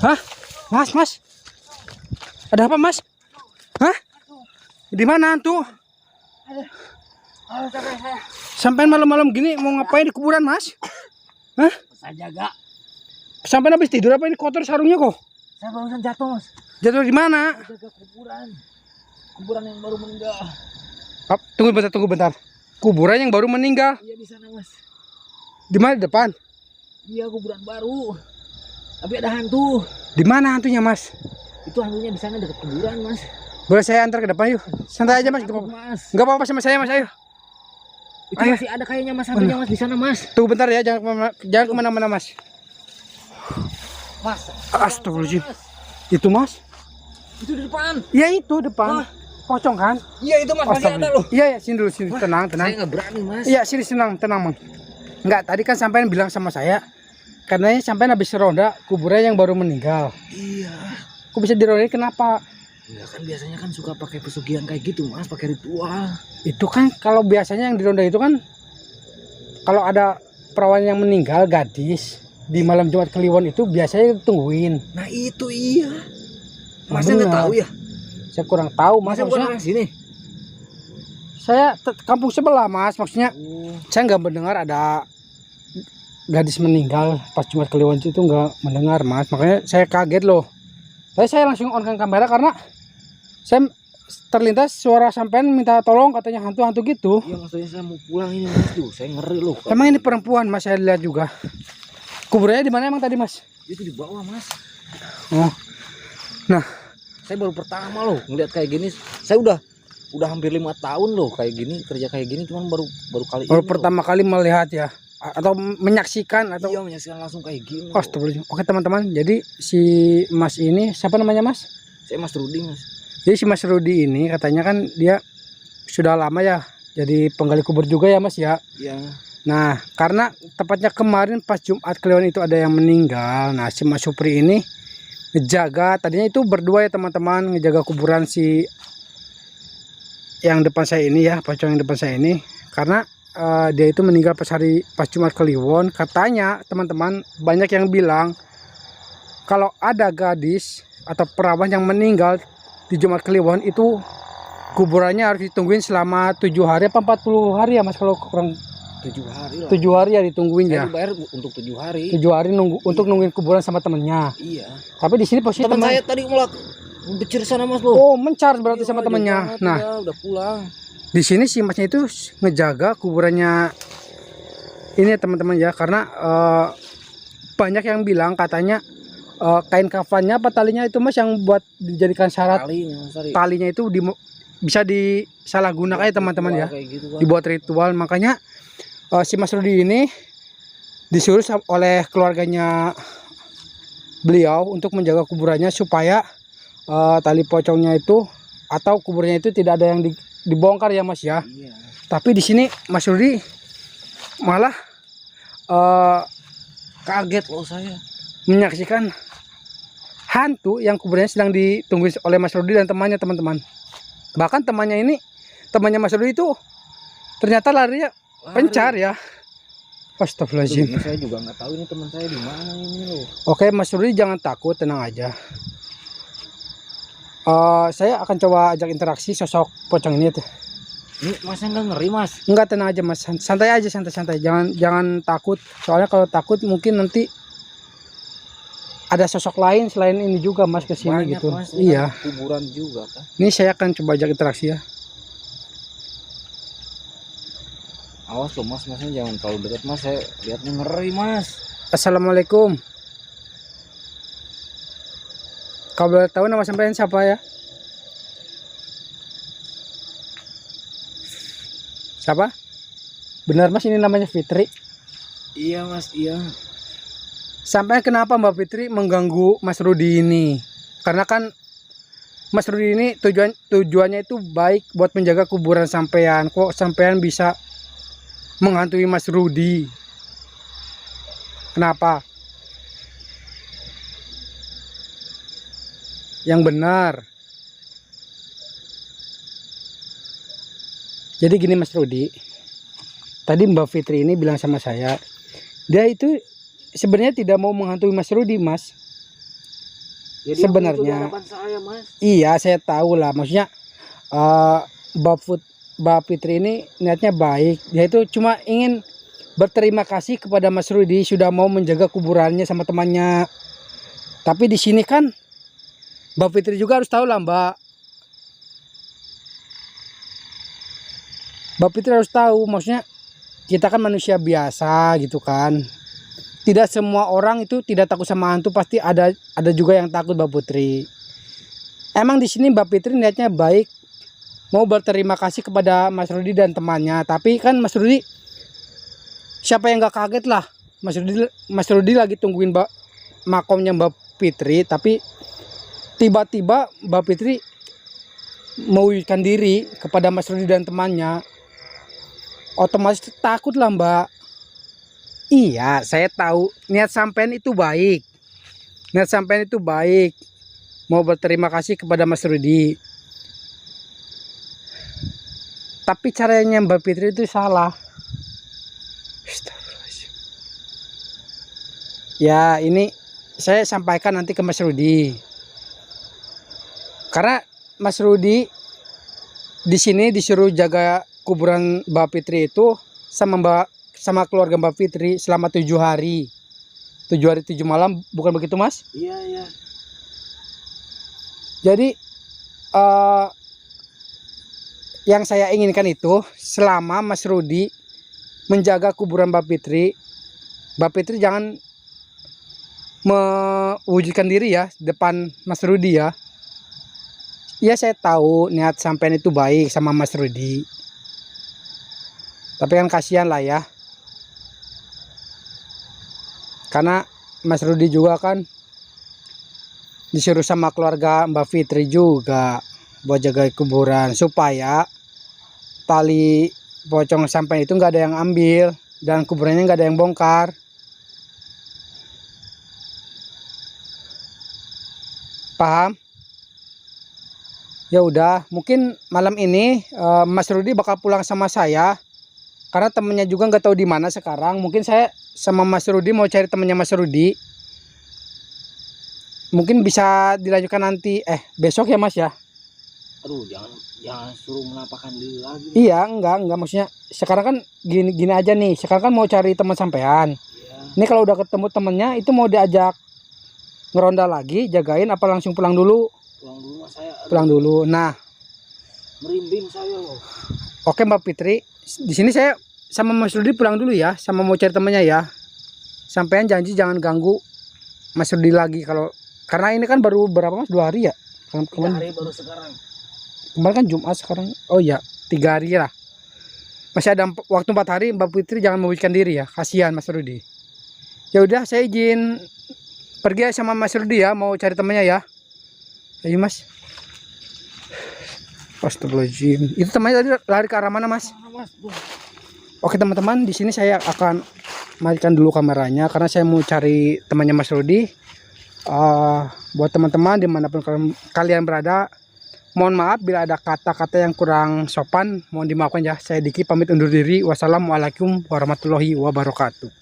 Hah? Mas. Ada apa, Mas? Hah? Di mana hantu? Capek saya. Sampai malam-malam gini mau ngapain di kuburan, Mas? Hah? Saya jaga. Sampai habis tidur apa ini kotor sarungnya kok? Saya barusan jatuh, Mas. Jatuh di mana? Jaga kuburan. Kuburan yang baru meninggal. Tunggu bentar. Kuburan yang baru meninggal. Iya di sana, Mas. Di mana, di depan? Iya, kuburan baru. Tapi ada hantu. Di mana hantunya, Mas? Itu hantunya di sana dekat kuburan, Mas. Boleh saya antar ke depan yuk. Santai aja, Mas. Mas. Enggak apa-apa sama saya, Mas. Ayo. Itu Ayo. masih ada kayaknya, Mas, hantunya, Mas, di sana, Mas. Tunggu bentar ya, jangan kemana-mana, Mas. Mas. Astagfirullahaladzim. Itu, Mas? Itu di depan. Iya itu depan. Pocong kan? Iya itu, Mas, masih ada loh. Iya, sini dulu, sini. Tenang. Saya nggak berani, Mas. Iya, sini tenang, Mang. Enggak, tadi kan sampean bilang sama saya, katanya sampean habis ronda kuburan yang baru meninggal. Iya. Kok bisa dirondain kenapa? Ya kan biasanya kan suka pakai pesugihan kayak gitu, Mas, pakai ritual. Itu kan kalau biasanya yang dironda itu kan kalau ada perawan yang meninggal, gadis di malam Jumat Kliwon itu biasanya ditungguin. Nah itu iya. Nah, Masnya nggak benar. tahu ya? Saya kurang tahu, Mas. Masa bukan Maksudnya, orang sini? saya kampung sebelah, Mas. Maksudnya Oh. saya nggak mendengar ada gadis meninggal pas Jumat Kliwon itu nggak mendengar, Mas. Makanya saya kaget loh. Tapi saya langsung on kamera karena saya terlintas suara sampean minta tolong, katanya hantu-hantu gitu. Iya, maksudnya saya mau pulang ini, Mas. Tuh, saya ngeri loh. Emang ini perempuan, Mas, saya lihat juga. Kuburannya di mana emang tadi, Mas? Itu di bawah, Mas. Oh. Nah, Saya baru pertama loh ngeliat kayak gini. Saya udah hampir 5 tahun loh kayak gini, kerja kayak gini, cuman baru kali baru ini pertama kali melihat ya, atau menyaksikan loh. atau Iya, menyaksikan langsung kayak gini. Astagfirullahaladzim. Oke, teman-teman. Jadi si Mas ini siapa namanya, Mas? Saya Mas Rudi, Mas. Jadi si Mas Rudi ini katanya kan dia sudah lama ya jadi penggali kubur juga ya, Mas ya. Iya. Nah, karena tepatnya kemarin pas Jumat Kliwon itu ada yang meninggal. Nah, si Mas Supri ini ngejaga, tadinya itu berdua ya teman-teman, ngejaga kuburan si yang depan saya ini ya, pocong yang depan saya ini. Karena dia itu meninggal pas Jumat Kliwon. Katanya teman-teman banyak yang bilang kalau ada gadis atau perawan yang meninggal di Jumat Kliwon itu kuburannya harus ditungguin selama 7 hari apa 40 hari ya, Mas, kalau kurang 7 hari lah. 7 hari ya ditungguin Saya ya. dibayar untuk 7 hari. 7 hari untuk nungguin kuburan sama temennya. Iya. Tapi di sini posisi Teman teman. saya tadi becir sana, Mas loh. Oh, mencar berarti Iya, sama jauh temennya. banget, Nah, udah pulang. di sini si Masnya itu ngejaga kuburannya ini ya, teman-teman ya, karena banyak yang bilang katanya kain kafannya apa talinya itu, Mas, yang buat dijadikan syarat talinya itu bisa disalahgunakan ya, teman-teman ya. Gitu, Dibuat ritual. Makanya si Mas Rudi ini disuruh oleh keluarganya beliau untuk menjaga kuburannya supaya tali pocongnya itu atau kuburnya itu tidak ada yang dibongkar ya, Mas ya. Iya. Tapi di sini Mas Rudi malah Kaget loh saya. menyaksikan hantu yang kuburnya sedang ditunggu oleh Mas Rudi dan temannya, teman-teman. Bahkan temannya Mas Rudi itu ternyata larinya pencar ya. Astagfirullahaladzim. Ini saya juga nggak tahu ini teman saya di mana ini loh. Oke, Mas Rudi jangan takut, tenang aja. Saya akan coba ajak interaksi sosok pocong ini tuh. Ini Masnya nggak ngeri, Mas? Enggak, tenang aja, Mas. Santai aja, santai. Jangan takut. Soalnya kalau takut mungkin nanti ada sosok lain selain ini juga, Mas, kesini Banyak, gitu. Mas, Iya. Kuburan juga kan. Ini saya akan coba ajak interaksi ya. Awas loh, Mas, Masnya jangan terlalu dekat, Mas. Saya lihatnya ngeri, Mas. Assalamualaikum. Kau boleh tahu nama sampean siapa ya? Siapa? Benar, Mas, ini namanya Fitri. Iya, Mas, iya. Sampai kenapa Mbak Fitri mengganggu Mas Rudi ini? Karena kan Mas Rudi ini tujuannya itu baik buat menjaga kuburan sampean. Kok sampean bisa menghantui Mas Rudi? Kenapa? Yang benar. Jadi gini, Mas Rudi. Tadi Mbak Fitri ini bilang sama saya, dia itu sebenarnya tidak mau menghantui Mas Rudi, Mas. Jadi sebenarnya. hadapan saya, Mas. Iya, saya tahu lah. Maksudnya eh Mbak Fitri ini niatnya baik. Dia itu cuma ingin berterima kasih kepada Mas Rudi sudah mau menjaga kuburannya sama temannya. Tapi di sini kan Mbak Fitri juga harus tahu lah, Mbak. Mbak Fitri harus tahu, maksudnya kita kan manusia biasa gitu kan. Tidak semua orang itu tidak takut sama hantu, pasti ada juga yang takut, Mbak Putri. Emang di sini Mbak Fitri niatnya baik, mau berterima kasih kepada Mas Rudi dan temannya. Tapi kan Mas Rudi, siapa yang nggak kaget lah, Mas Rudi lagi tungguin makomnya Mbak Fitri, tapi tiba-tiba Mbak Fitri mewujudkan diri kepada Mas Rudi dan temannya. Otomatis takut lah, Mbak. Iya, saya tahu niat sampean itu baik. Niat sampean itu baik. Mau berterima kasih kepada Mas Rudi. Tapi caranya Mbak Fitri itu salah. Ya, ini saya sampaikan nanti ke Mas Rudi. Karena Mas Rudi di sini disuruh jaga kuburan Mbak Fitri itu sama keluarga Mbak Fitri selama 7 hari. 7 hari 7 malam, bukan begitu, Mas? Iya, iya. Jadi yang saya inginkan itu selama Mas Rudi menjaga kuburan Mbak Fitri jangan mewujudkan diri ya depan Mas Rudi ya. Ya, saya tahu niat sampean itu baik sama Mas Rudi. Tapi kan kasihan lah ya. Karena Mas Rudi juga kan disuruh sama keluarga Mbak Fitri juga buat jaga kuburan supaya tali pocong sampai itu nggak ada yang ambil dan kuburannya nggak ada yang bongkar. Paham? Ya udah, mungkin malam ini Mas Rudi bakal pulang sama saya karena temennya juga nggak tahu di mana sekarang. Mungkin saya sama Mas Rudi mau cari temennya Mas Rudi. Mungkin bisa dilanjutkan nanti besok ya, Mas ya. Aduh, jangan suruh menampakkan diri lagi. Iya, enggak maksudnya sekarang kan gini aja nih. Sekarang kan mau cari teman sampean. Iya. Ini kalau udah ketemu temennya itu mau diajak ngeronda lagi, jagain apa langsung pulang dulu? Pulang dulu, Mas, saya. Aduh, Pulang dulu. Nah, merinding saya loh. oke Mbak Fitri. Di sini saya sama Mas Rudi pulang dulu ya, sama mau cari temannya ya. Sampean janji jangan ganggu Mas Rudi lagi karena ini kan baru berapa, Mas? 2 hari ya? 3 hari baru sekarang. Kemarin kan Jumat, sekarang oh ya 3 hari lah. Masih ada waktu 4 hari. Mbak Fitri jangan mewujudkan diri ya, kasihan Mas Rudi. Ya udah, saya izin pergi sama Mas Rudi ya, mau cari temannya ya. Ayo, Mas. Astagfirullahaladzim. Itu temannya tadi lari ke arah mana, Mas? Oke teman-teman, di sini saya akan matikan dulu kameranya karena saya mau cari temannya Mas Rudi. Buat teman-teman dimanapun kalian berada, mohon maaf bila ada kata-kata yang kurang sopan, mohon dimaafkan ya. Saya Diki pamit undur diri. Wassalamualaikum warahmatullahi wabarakatuh.